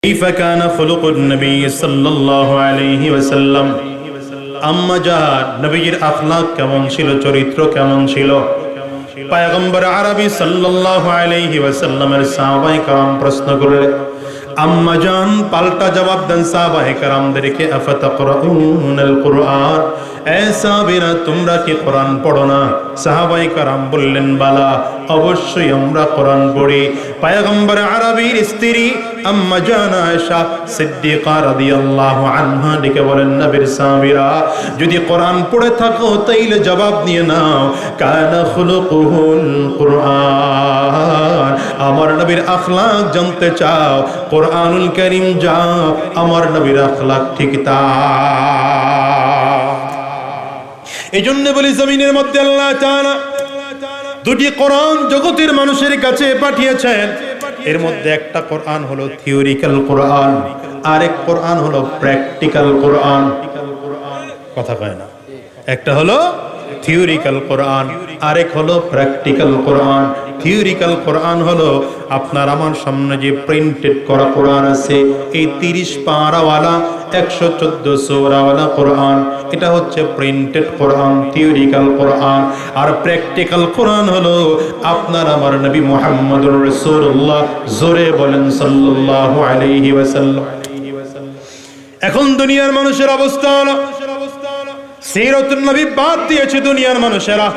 كيف كان خلق النبي صلى الله عليه وسلم আম্মা জান নবীর আখলাক কেমন ছিল, চরিত্র কেমন ছিল? পয়গম্বর আরবি সাল্লাল্লাহু আলাইহি ওয়াসাল্লামের সাহাবায়ে کرام প্রশ্ন করে আম্মা জান পাল্টা জবাব দেন সাহাবায়ে کرامদেরকে, আফাতাকরাউনাল কুরআন, এ সাহাবীরা তোমরা কি কোরআন পড়ো না? সাহাবায়ে کرام বললেন বালা, অবশ্যই আমরা কোরআন পড়ি। পয়গম্বর আরবির স্ত্রী আম্মা জান আয়েশা সিদ্দিকা রাদিয়াল্লাহু আনহা ডেকে বলেন, নবীর সাহাবীরা যদি কোরআন পড়ে থাকো তাইলে জবাব নিয়ে নাও, কানা খুলুকুল কুরআন। আমার নবীর আখলাক জানতে চাও, কোরআনুল কারীম যা আমার নবীর আখলাক ঠিক তা। এই জন্য বলি জমিনের মধ্যে আল্লাহ তাআলা দুটি কোরআন জগতের মানুষের কাছে পাঠিয়েছেন। এর মধ্যে একটা কোরআন হলো থিওরিক্যাল কোরআন, আরেক কোরআন হলো প্র্যাকটিক্যাল কোরআন। কথা কয় না? একটা হলো থিওরিক্যাল কোরআন, আরেক হলো প্র্যাকটিক্যাল কোরআন। থিওরিক্যাল কোরআন হলো আপনার আমার সামনে যে প্রিন্টেড করা কোরআন আছে, এই 30 পারাওয়ালা 114 সূরাওয়ালা কোরআন, এটা হচ্ছে প্রিন্টেড কোরআন, থিওরিক্যাল কোরআন। আর প্র্যাকটিক্যাল কোরআন হলো আপনার আমার নবী মুহাম্মদুর রাসূলুল্লাহ, জোরে বলেন সাল্লাল্লাহু আলাইহি ওয়াসাল্লাম। এখন দুনিয়ার মানুষের অবস্থা হলো সিরাতুন নবী বাদ দিয়েছে দুনিয়ার মানুষেরা।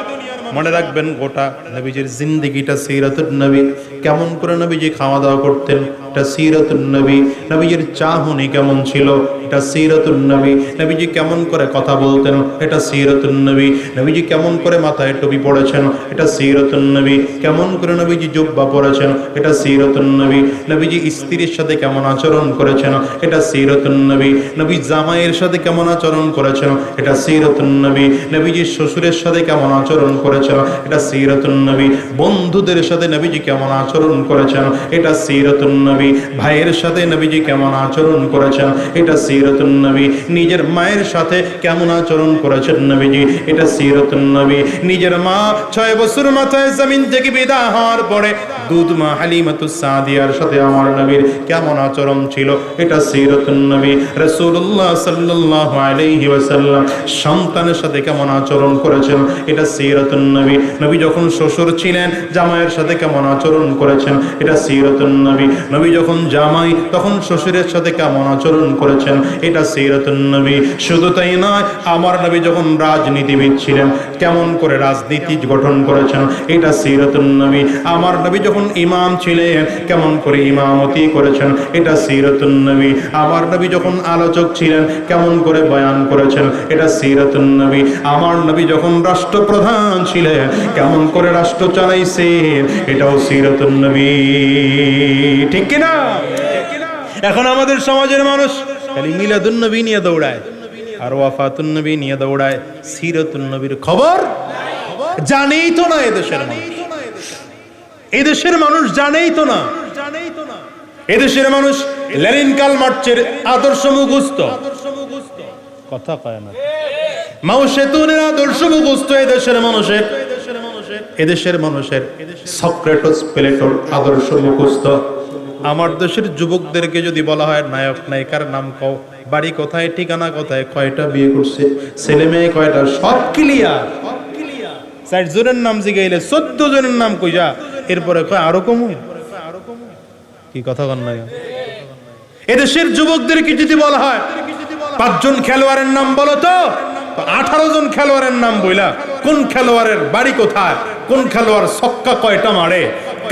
মনে রাখবেন, গোটা নবীজির জিন্দেগিটা সিরাতুন নবী। কেমন করে নবীজি খাওয়া দাওয়া করতেন, এটা সিরাতুন নবী। নবীজির চাহনি কেমন ছিল, এটা সিরাতুন নবী। নবীজি কেমন করে কথা বলতেন, এটা সিরাতুন নবী। নবীজি কেমন করে মাথায় টুপি পড়েছেন, এটা সিরাতুন নবী। কেমন করে নবীজি জুব্বা পরেছেন, এটা সিরাতুন নবী। নবীজি স্ত্রীর সাথে কেমন আচরণ করেছেন, এটা সিরাতুন নবী। নবী জামাইয়ের সাথে কেমন আচরণ করেছেন, এটা সিরাতুন নবী। নবীজি শ্বশুরের সাথে কেমন আচরণ করেছেন, এটা সিরাতুন নবী। বন্ধুদের সাথে নবীজি কেমন আচরণ করেছেন, এটা সিরাতুন নবী। ভাইয়ের সাথে নবীজি কেমন আচরণ করেছেন, এটা সিরাতুন নবী। নিজের মায়ের সাথে কেমন আচরণ করেছেন নবীজি, এটা সিরাতুন নবী। নিজের মা 6 বছর মাথায় জমিন থেকে বিদায় হওয়ার পরে দুধ মা হালিমাতুস সাদিয়ার সাথে আমার নবীর কেমন আচরণ ছিল, এটা সিরাতুন নবী। রাসূলুল্লাহ সাল্লাল্লাহু আলাইহি ওয়াসাল্লাম সন্তানের সাথে কেমন আচরণ করেছেন, এটা সিরাতুন নবী। নবী যখন শ্বশুর ছিলেন, জামাইয়ের সাথে কেমন আচরণ করেছেন, এটা সিরাতুন নবী। নবী যখন জামাই, তখন শ্বশুরের সাথে কেমন আচরণ করেছেন, এটা সিরাতুন নবী। শুধু তাই নয়, আমার নবী যখন রাজনীতিবিদ ছিলেন, কেমন করে রাজনীতি গঠন করেছেন, এটা সিরাতুন নবী। আমার নবী যখন ইমাম ছিলেন, কেমন করে ইমামতি করেছেন, এটা সিরাতুন নবী। আমার নবী যখন আলোচক ছিলেন, কেমন করে বয়ান করেছেন, এটা সিরাতুন নবী। আমার নবী যখন রাষ্ট্রপ্রধান ছিলেন, কেমন করে রাষ্ট্র চালাইছেন, এটাও সিরাতুন নবী। ঠিক কিনা? এখন আমাদের সমাজের মানুষ খালি মিলাদুন নবী নিয়ে দৌড়ায় আর ওয়াফাতুন নবী নিয়ে দৌড়ায়, সিরাতুন নবীর খবর জানেই তো না। এদেশের মানুষ জানেই তো না। এদেশের মানুষ লেনিন কার্ল মার্ক্সের আদর্শ মুখস্থ, কথা কয় না। মাও সেতুনের আদর্শ মুখস্থ এদেশের মানুষের। এদেশের মানুষের সক্রেটিস প্লেটোর আদর্শ মুখস্থ। আমার দেশের যুবকদেরকে যদি বলা হয় নায়ক নায়িকার নাম কও, বাড়ি কোথায়, ঠিকানা কোথায়, কয়টা বিয়ে করছে, ছেলে মেয়ে কয়টা, সব ক্লিয়ার। 60 জনের নাম জিগাইলে 14 জনের নাম কইয়া, এরপরে কয় আরো কমু। কি কথা কন না? এদেশের যুবকদেরকে যদি বলা হয় 5 জন খেলোয়াড়ের নাম বলো তো, 18 জন খেলোয়াড়ের নাম বইলা, কোন খেলোয়াড়ের বাড়ি কোথায়, কোন খেলোয়াড় ছক্কা কয়টা মারে,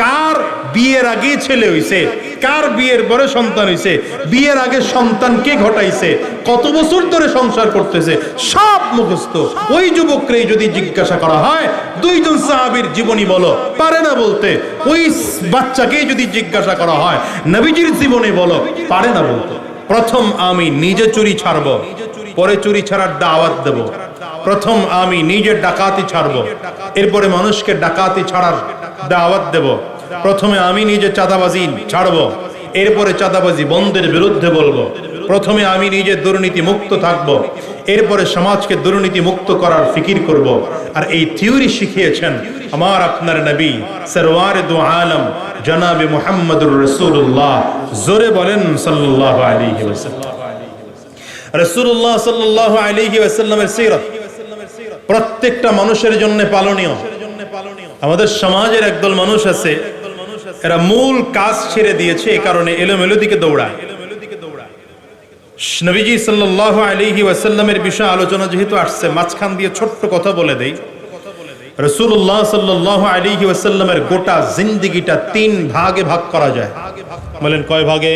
কার বিয়ের আগে ছেলে হইছে, কার বিয়ের পরে সন্তান হইছে, বিয়ের আগে সন্তান কে ঘটাইছে, কত বছর ধরে সংসার করতেছে, সব মুখস্থ। ওই যুবকরে যদি জিজ্ঞাসা করা হয় 2 জন সাহাবীর জীবনী বলো, পারে না বলতে। ওই বাচ্চাকে যদি জিজ্ঞাসা করা হয় নবীজির জীবনী বলো, পারে না বলতে। প্রথম আমি নিজে চুরি ছাড়বো, পরে চুরি ছাড়ার দাওয়াত দেব। প্রথম আমি নিজে ডাকাতি ছাড়বো, এরপরে মানুষকে ডাকাতি ছাড়ার দাওয়াত দেব। প্রথমে আমি নিজে চাঁদাবাজি ছাড়বো, এরপরে চাঁদাবাজি বন্ধের বিরুদ্ধে বলবো। প্রথমে আমি নিজে দুর্নীতি মুক্ত থাকবো, এরপরে সমাজকে দুর্নীতি মুক্ত করার ফিকির করব। আর এই থিওরি শিখিয়েছেন আমার আপনার নবী সরওয়ারে দু আলম জনাবে মুহাম্মদুর রাসূলুল্লাহ। জোরে বলেন সাল্লাল্লাহু আলাইহি ওয়াসাল্লাম। রাসূলুল্লাহ সাল্লাল্লাহু আলাইহি ওয়াসাল্লামের সিরাত প্রত্যেকটা মানুষের জন্য পালনীয়। আমাদের সমাজের একদল মানুষ আছে, এরা মূল কাজ ছেড়ে দিয়েছে, এই কারণে এলোমেলো দিকে দৌড়ায়। নবীজি সাল্লাল্লাহু আলাইহি ওয়াসাল্লামের বিষয়ে আলোচনা যেহেতু আসছে, মাঝখান দিয়ে ছোট্ট কথা বলে দেই। রাসূলুল্লাহ সাল্লাল্লাহু আলাইহি ওয়াসাল্লামের গোটা জিন্দেগিটা 3 ভাগে ভাগ করা যায়। বলেন কয় ভাগে?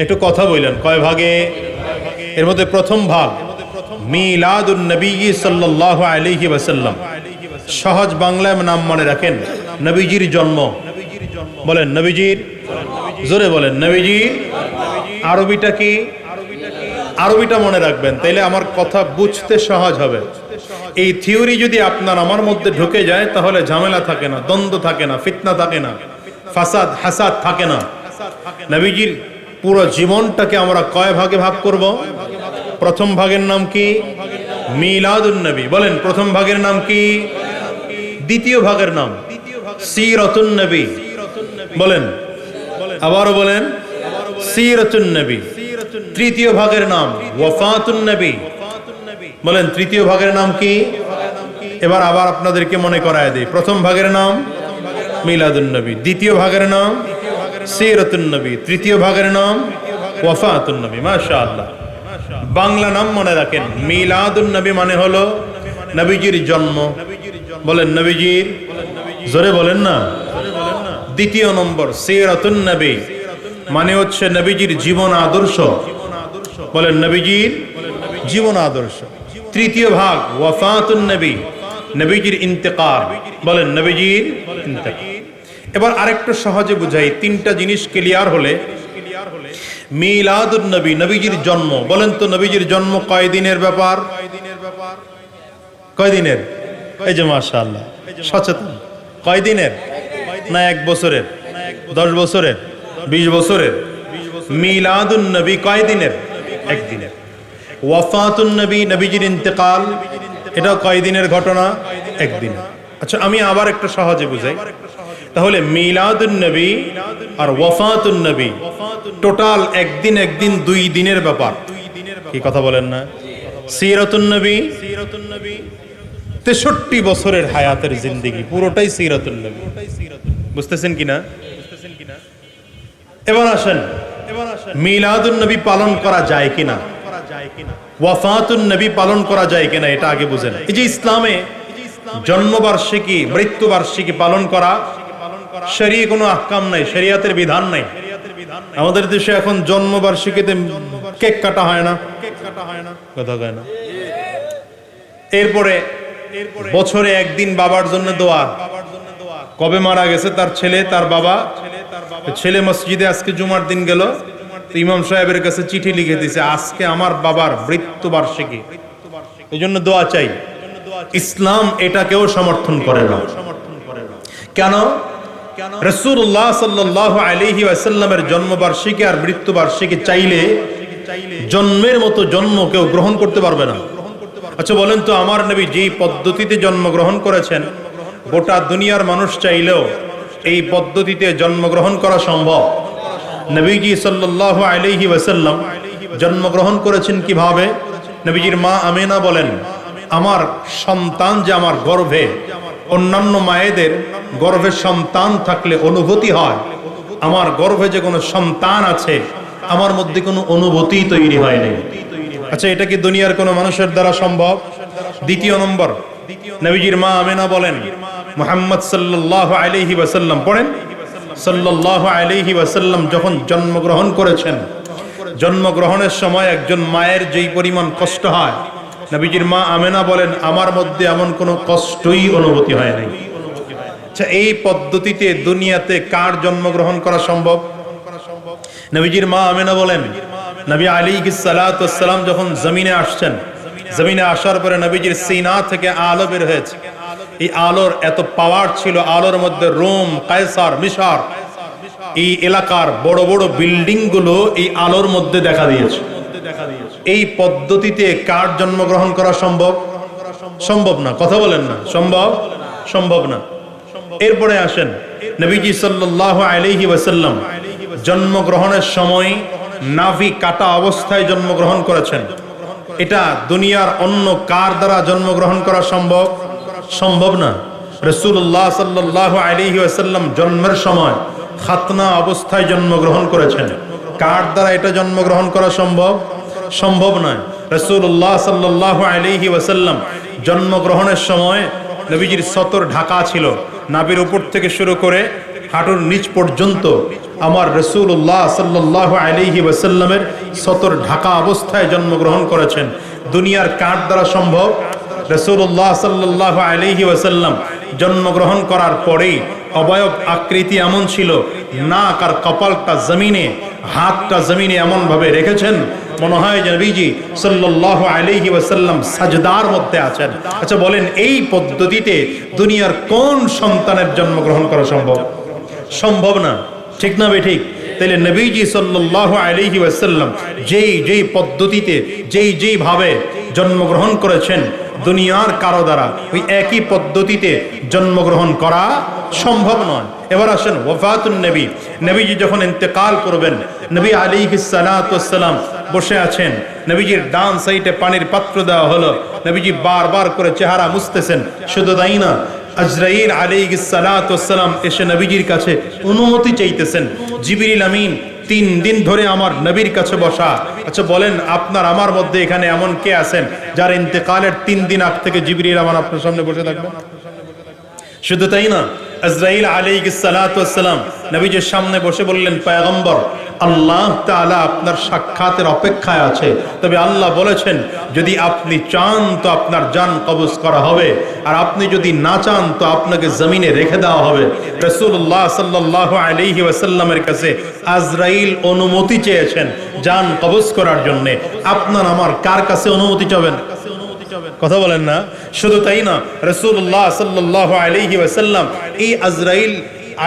একটু কথা বললেন, কয় ভাগে? এর মধ্যে প্রথম ভাগ মিলাদুন নবী সাল্লাল্লাহু আলাইহি ওয়াসাল্লাম। সহজ বাংলায় নাম মনে রাখেন, নবীজির জন্ম। বলেন নবীজির, জোরে বলেন নবীজির। আরবিটা কি? আরবিটা মনে রাখবেন, তাইলে আমার কথা বুঝতে সহজ হবে। এই থিওরি যদি আপনার আমার মধ্যে ঢুকে যায়, তাহলে ঝামেলা থাকে না, দ্বন্দ্ব থাকে না, ফিতনা থাকে না, ফাসাদ হাসাদ থাকে না। নবীজির পুরো জীবনটাকে আমরা কয় ভাগে ভাগ করব? প্রথম ভাগের নাম কি? মিলাদুন নবী। বলেন প্রথম ভাগের নাম কি? দ্বিতীয় ভাগের নাম সিরাতুন নবী। বলেন, আবারও বলেন সিরাতুন নবী। তৃতীয় ভাগের নাম ওয়াফাতুন নবী। বলেন তৃতীয় ভাগের নাম কি? এবার আবার আপনাদেরকে মনে করায় দেই। প্রথম ভাগের নাম মিলাদুন নবী, দ্বিতীয় ভাগের নাম সিরাতুন নবী, তৃতীয় ভাগের নাম ওয়াফাতুন নবী। মাশাআল্লাহ। বাংলা নাম মনে রাখেন, মিলাদুন নবী মানে হলো নবীজির জন্ম। বলেন নবীজির, জোরে বলেন না। দ্বিতীয় নম্বর সিরাতুন নবী মানে হচ্ছে নবীজির জীবন আদর্শ। বলেন নবীজির জীবন আদর্শ। তৃতীয় ভাগ ওয়াফাতুন নবী, নবীজির ইন্তেকাল। বলেন নবীজির ইন্তেকাল। এবার আরেকটু সহজে বুঝাই, 3টা জিনিস ক্লিয়ার হলে মিলাদুন নবী, নবীজির জন্ম। বলেন তো নবীজির জন্ম কয় দিনের ব্যাপার? কয় দিনের? এই যে মাশাআল্লাহ সচেতন। কয় দিনের? না 1 বছরের, 10 বছরের, 20 বছরের? মিলাদুন নবী কয় দিনের? 1 দিনের। ওয়াফাতুন নবী, নবীজির ইন্তেকাল, এটা কয় দিনের ঘটনা? 1 দিন। আচ্ছা আমি আবার একটু সহজে বুঝাই। তাহলে মিলাদুন নবী আর ওয়াফাতুন নবী টোটাল 1 দিন 1 দিন 2 দিনের ব্যাপার। কি কথা বলেন না? সিরাতুন নবী 63 বছরের হায়াতের জিন্দেগি, পুরোটাই সিরাতুন নবী। বুঝতেছেন কিনা? এবার আসেন, মিলাদুন নবী পালন করা যায় কিনা, ওয়াফাতুন নবী পালন করা যায় কিনা, এটা আগে বুঝেন। এই যে ইসলামে জন্মবার্ষিকী, মৃত্যুবার্ষিকী পালন করা শরীয়তে কোনো আহকাম নাই, শরীয়তের বিধান নাই। আমাদের দেশে এখন জন্মবার্ষিকীতে কেক কাটা হয় না, কথা কয় না। এরপরে বছরে 1 দিন বাবার জন্য দোয়া। কবে মারা গেছে তার ছেলে, তার বাবা, ছেলে মসজিদে আজকে জুমার দিন গেল, ইমাম সাহেবের কাছে চিঠি লিখে দিয়েছে আজকে আমার বাবার মৃত্যুবার্ষিকী, এই জন্য দোয়া চাই। ইসলাম এটাকেও সমর্থন করে না। কেন? রাসূলুল্লাহ সাল্লাল্লাহু আলাইহি ওয়াসাল্লামের জন্মবার্ষিকী আর মৃত্যুবার্ষিকী চাইলে জন্মের মতো জন্ম কেউ গ্রহণ করতে পারবে না। আচ্ছা বলেন তো, আমার নবী যেই পদ্ধতিতে জন্মগ্রহণ করেছেন, গোটা দুনিয়ার মানুষ চাইলেও এই পদ্ধতিতে জন্মগ্রহণ করা সম্ভব? নবীজি সাল্লাল্লাহু আলাইহি ওয়াসাল্লাম জন্মগ্রহণ করেছেন কিভাবে? নবীজির মা আমেনা বলেন, আমার সন্তান যে আমার গর্ভে, অন্যান্য মায়েদের গর্ভে সন্তান থাকলে অনুভূতি হয়, আমার গর্ভে যে কোনো সন্তান আছে, আমার মধ্যে কোনো অনুভূতি তৈরি হয়নি। আচ্ছা এটা কি দুনিয়ার কোনো মানুষের দ্বারা সম্ভব? দ্বিতীয় নম্বর, নবীজির মা আমেনা বলেন, মুহাম্মদ সাল্লাল্লাহু আলাইহি ওয়াসাল্লাম, পড়েন, সাল্লাল্লাহু আলাইহি ওয়াসাল্লাম যখন জন্মগ্রহণ করেছেন, জন্মগ্রহণের সময় একজন মায়ের যেই পরিমাণ কষ্ট হয়, নবীজির মা আমেনা বলেন আমার মধ্যে এমন কোনো কষ্টই অনুভূতি হয় নাই। আচ্ছা এই পদ্ধতিতে দুনিয়াতে কার জন্মগ্রহণ করা সম্ভব? নবীজির মা আমেনা বলেন, নবী আলাইহিস সালাতু ওয়াস সালাম যখন জমিনে আসছেন, জমিনে আসার পরে নবীজির সিনা থেকে আলো বের হয়েছে। এই আলোর এত পাওয়ার ছিল, আলোর মধ্যে রোম, কায়সার, মিশর, এই এলাকার বড় বড় বিল্ডিং গুলো এই আলোর মধ্যে দেখা দিয়েছে। এই পদ্ধতিতে কার জন্মগ্রহণ করা সম্ভব? সম্ভব না। কথা বলেন না, সম্ভব? সম্ভব না। এরপরে আসেন নবীজি সাল্লাল্লাহু আলাইহি ওয়াসাল্লাম জন্মগ্রহণের সময় নাভি কাটা অবস্থায় জন্মগ্রহণ করেছেন। এটা দুনিয়ার অন্য কার দ্বারা জন্মগ্রহণ করা সম্ভব? সম্ভব না। রাসূলুল্লাহ সাল্লাল্লাহু আলাইহি ওয়াসাল্লাম জন্মের সময় খাতনা অবস্থায় জন্মগ্রহণ করেছেন। কার দ্বারা এটা জন্মগ্রহণ করা সম্ভব? সম্ভব নয়। রাসূলুল্লাহ সাল্লাল্লাহু আলাইহি ওয়াসাল্লাম জন্মগ্রহণের সময় নবীজির সতর ঢাকা ছিল, নাভির উপর থেকে শুরু করে হাঁটুর নিচ পর্যন্ত আমার রাসূলুল্লাহ সাল্লাল্লাহু আলাইহি ওয়াসাল্লামের সতর ঢাকা অবস্থায় জন্মগ্রহণ করেছেন। দুনিয়ার কার দ্বারা সম্ভব? রাসূলুল্লাহ সাল্লাল্লাহু আলাইহি ওয়াসাল্লাম জন্মগ্রহণ করার পরেই অবয়ব আকৃতি এমন ছিল, নাক আর কপালটা জমিনে, হাতটা জমিনে এমন ভাবে রেখেছেন মনে হয় যে নবীজি সাল্লাল্লাহু আলাইহি ওয়াসাল্লাম সাজদার মধ্যে আছেন। আচ্ছা বলেন, এই পদ্ধতিতে দুনিয়ার কোন সন্তানের জন্মগ্রহণ করা সম্ভব? সম্ভব না, ঠিক না বেঠিক? তাহলে নবীজি সাল্লাল্লাহু আলাইহি ওয়াসাল্লাম যেই পদ্ধতিতে যেই ভাবে জন্মগ্রহণ করেছেন, দুনিয়ার কারো দ্বারা ওই একই পদ্ধতিতে জন্মগ্রহণ করা সম্ভব নয়। এবার আসেন ওয়াফাতুন নবী। নবীজি যখন ইন্তেকাল করবেন, নবী আলাইহিস সালাতু ওয়াস সালাম বসে আছেন, নবীজির ডান সাইডে পানির পাত্র দেওয়া হলো, নবীজি বারবার করে চেহারা মুছতেছেন। শুধু তাই না, আজরাইল আলাইহিস সালাতু ওয়াস সালাম এসে নবীজির কাছে অনুমতি চাইতেছেন। জিবরিল আমিন 3 দিন ধরে আমার নবীর কাছে বসা। আচ্ছা বলেন, আপনার আমার মধ্যে এখানে এমন কে আছেন যার ইন্তেকালের 3 দিন আগ থেকে জিবরিল আমার আপনার সামনে বসে থাকবেন? শুধু তাই না, আজরাইল আলাইহিস সালাতু ওয়াস সালাম নবীজির সামনে বসে বললেন, পয়গম্বর, আল্লাহ তাআলা আপনার সাক্ষাতের অপেক্ষায় আছে, তবে আল্লাহ বলেছেন যদি আপনি চান তো আপনার জান কবজ করা হবে, আর আপনি যদি না চান তো আপনাকে জমিনে রেখে দেওয়া হবে। রাসূলুল্লাহ সাল্লাল্লাহু আলাইহি ওয়াসাল্লামের কাছে আজরাইল অনুমতি চেয়েছেন জান কবজ করার জন্য। আপনার আমার কার কাছে অনুমতি চাবেন? কথা বলেন না। শুধু তাই না, রাসূলুল্লাহ সাল্লাল্লাহু আলাইহি ওয়াসাল্লাম এই আজরাইল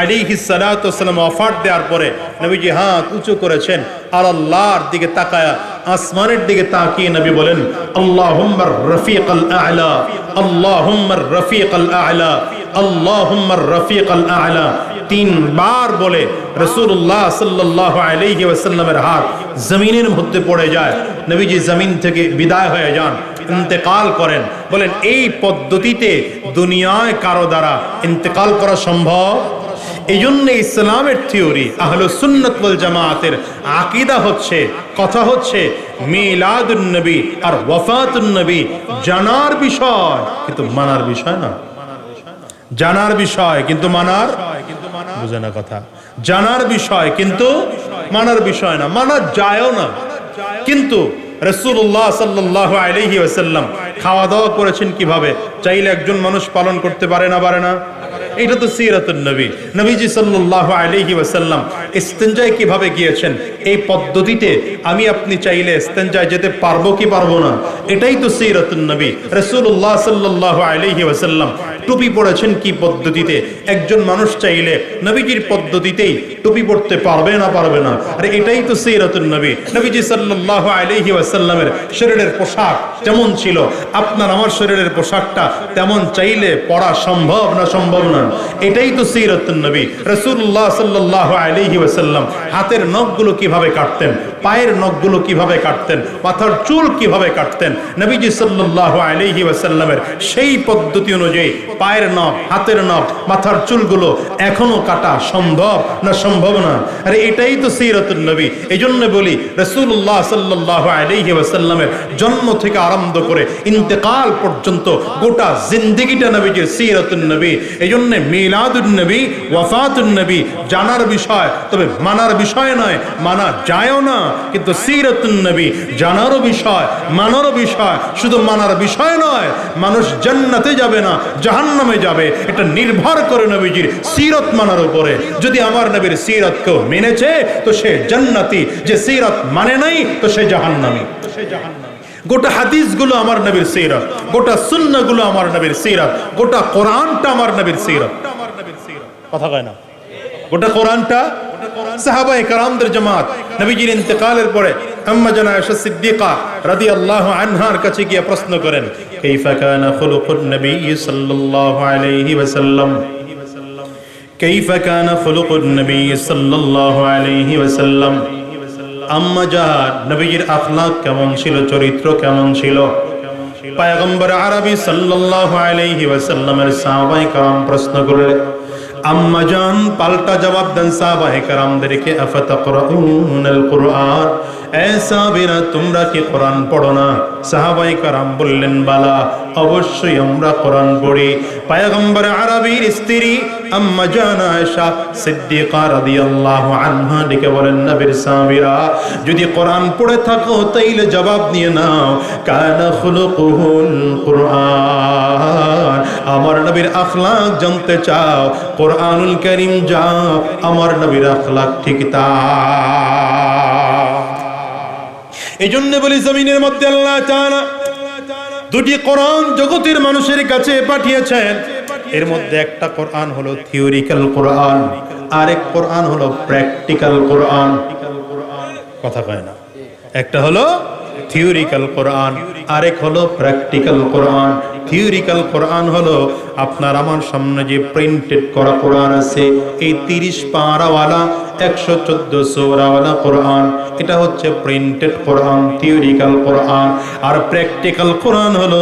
আলাইহিস সালাতু ওয়াস সালাম ওয়াফাত দেওয়ার পরে নবীজি হাত উঁচু করেছেন আর আল্লাহর দিকে তাকায়া, আসমানের দিকে তাকিয়ে নবী বলেন, আল্লাহুম্মার রফিকাল আ'লা, আল্লাহুম্মার রফিকাল আ'লা, আল্লাহুম্মার রফিকাল আ'লা। 3 বার বলে রাসূলুল্লাহ সাল্লাল্লাহু আলাইহি ওয়াসাল্লামের হাত জমিনের মধ্যে পড়ে যায়, নবীজি জমিন থেকে বিদায় হয়ে যান, ইন্তেকাল করেন। বলেন, এই পদ্ধতিতে দুনিয়ায় কারো দ্বারা ইন্তেকাল করা সম্ভব? এই জন্য ইসলামের থিওরি, আহলুস সুন্নাত ওয়াল জামাতের আকীদা হচ্ছে, কথা হচ্ছে মিলাদুন নবী আর ওয়াফাতুন নবী জানার বিষয় কিন্তু মানার বিষয় না। জানার বিষয় কিন্তু মানার, বুঝে না কথা, জানার বিষয় কিন্তু মানার বিষয় না, মানা যায়ও না। কিন্তু রাসূলুল্লাহ সাল্লাল্লাহু আলাইহি ওয়াসাল্লাম খাওয়া দাওয়া করেছেন কিভাবে, চাইলে একজন মানুষ পালন করতে পারে না? পারে না? এটা তো সিরাতুন নবী। নবীজি সাল্লাল্লাহু আলাইহি ওয়াসাল্লাম ইস্তেনজায় কিভাবে গিয়েছেন, এই পদ্ধতিতে আমি আপনি চাইলে ইস্তেনজায় যেতে পারবো কি পারবো না? এটাই তো সিরাতুন নবী। রাসূলুল্লাহ সাল্লাল্লাহু আলাইহি ওয়াসাল্লাম টুপি পড়েছেন কি পদ্ধতিতে, একজন মানুষ চাইলে নবীজির পদ্ধতিতেই টুপি পড়তে পারবে না? পারবে না? আর এটাই তো সিরাতুন নবী। নবীজি সাল্লাল্লাহু আলাইহি ওয়াসাল্লামের শরীরের পোশাক যেমন ছিল, আপনার আমার শরীরের পোশাকটা তেমন চাইলে পরা সম্ভব না? সম্ভব না। এটাই তো সিরাতুন নবী। রাসূলুল্লাহ সাল্লাল্লাহু আলাইহি ওয়াসাল্লাম হাতের নখগুলো কিভাবে কাটতেন, পায়ের নখগুলো কিভাবে কাটতেন, মাথার চুল কিভাবে কাটতেন, নবীজি সাল্লাল্লাহু আলাইহি ওয়াসাল্লামের সেই পদ্ধতি অনুযায়ী পায়ের নখ, হাতের নখ, মাথার চুলগুলো এখনো কাটা সম্ভব না? সম্ভব না। আরে এটাই তো সিরাতুন নবী। এইজন্য বলি রাসূলুল্লাহ সাল্লাল্লাহু আলাইহি ওয়াসাল্লামের জন্ম থেকে আরম্ভ করে ইন্তেকাল পর্যন্ত গোটা জিন্দেগিটা নবীজির সিরাতুন নবী। এইজন্য মিলাদুন নবী, ওয়াফাতুন নবী জানার বিষয়, তবে মানার বিষয় নয়। মানা যায়ও না, কিন্তু সিরাতুন নবী জানারও বিষয়, মানারও বিষয়। শুধু মানার বিষয় নয়, মানুষ জান্নাতে যাবে না জাহান্নামে যাবে, এটা নির্ভর করে নবীজির সিরত মানার উপরে। যদি আমার নবীর সিরতকেও মেনেছে তো সে জান্নাতি, যে সিরত মানে নাই তো সে জাহান্নামী। গোটা হাদিসগুলো আমার নবীর সিরত, গোটা সুন্নাহগুলো আমার নবীর সিরত, গোটা কোরআনটা আমার নবীর সিরত। কথা কয় না? গোটা কোরআনটা সাহাবায়ে কেরামদের জামাত নবীজির ইন্তেকালের পরে আম্মা জানা আয়েশা সিদ্দিকা রাদিয়াল্লাহু আনহার কাছে গিয়ে প্রশ্ন করেন, কাইফা কানা খুলুকুন নবী সাল্লাল্লাহু আলাইহি ওয়াসাল্লাম, কাইফা কানা খুলুকুন নবী সাল্লাল্লাহু আলাইহি ওয়াসাল্লাম, আম্মা জান নবীর আখলাক কেমন ছিল, চরিত্র কেমন ছিল? পয়গম্বর আরবি সাল্লাল্লাহু আলাইহি ওয়াসাল্লামের সাহাবায়ে کرام প্রশ্ন করলেন, আম্মা জান পাল্টা জবাব দেন সাহাবায়ে کرامদেরকে, আফাতাকরাউনাল কুরআন, এ সাহাবীরা তোমরা কি কোরআন পড়ো না? সাহাবায়ে کرام বললেন, বালা, অবশ্যই আমরা কোরআন পড়ি। পয়গম্বর আরবির স্ত্রী আম্মা জান আয়েশা সিদ্দিকা রাদিয়াল্লাহু আনহা ডেকে বলেন, নবীর সাহাবীরা যদি কোরআন পড়ে থাকো তাইলে জবাব নিয়ে নাও, কানা খুলুকুল কুরআন, আমার নবীর আখলাক জানতে চাও, কুরআনুল কারীম যা আমার নবীর আখলাক ঠিক তা। এজন্য বলি জমিনের মধ্যে আল্লাহ তাআলা দুটি কোরআন জগতের মানুষের কাছে পাঠিয়েছেন। এর মধ্যে একটা কোরআন হলো থিওরিক্যাল কোরআন, আরেক কোরআন হলো প্র্যাকটিক্যাল কোরআন। কথা কয় না? একটা হলো থিওরিক্যাল কোরআন, আরেক হলো প্র্যাকটিক্যাল কোরআন। থিওরিক্যাল কোরআন হলো আপনার আমার সামনে যে প্রিন্টেড করা কোরআন আছে, এই 30 পারাওয়ালা 114 সূরাওয়ালা কোরআন, এটা হচ্ছে প্রিন্টেড কোরআন, থিওরিক্যাল কোরআন। আর প্র্যাকটিক্যাল কোরআন হলো